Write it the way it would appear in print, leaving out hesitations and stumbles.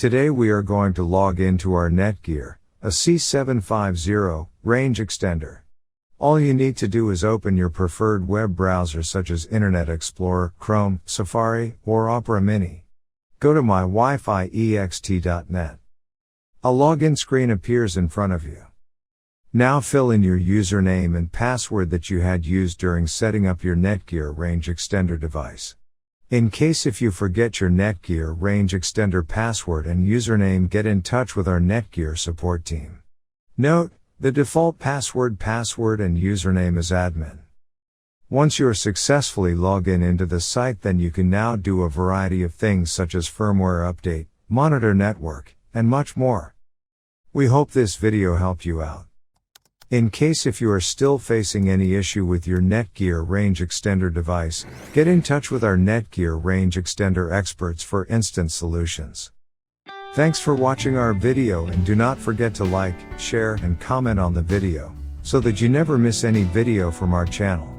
Today we are going to log into our Netgear AC750 range extender. All you need to do is open your preferred web browser such as Internet Explorer, Chrome, Safari, or Opera Mini. Go to Mywifiext.net. A login screen appears in front of you. Now fill in your username and password that you had used during setting up your Netgear range extender device. In case if you forget your Netgear range extender password and username, get in touch with our Netgear support team. Note, the default password and username is admin. Once you're successfully logged into the site, then you can now do a variety of things such as firmware update, monitor network, and much more. We hope this video helped you out. In case if you are still facing any issue with your Netgear range extender device, get in touch with our Netgear range extender experts for instant solutions. Thanks for watching our video, and do not forget to like, share, and comment on the video, so that you never miss any video from our channel.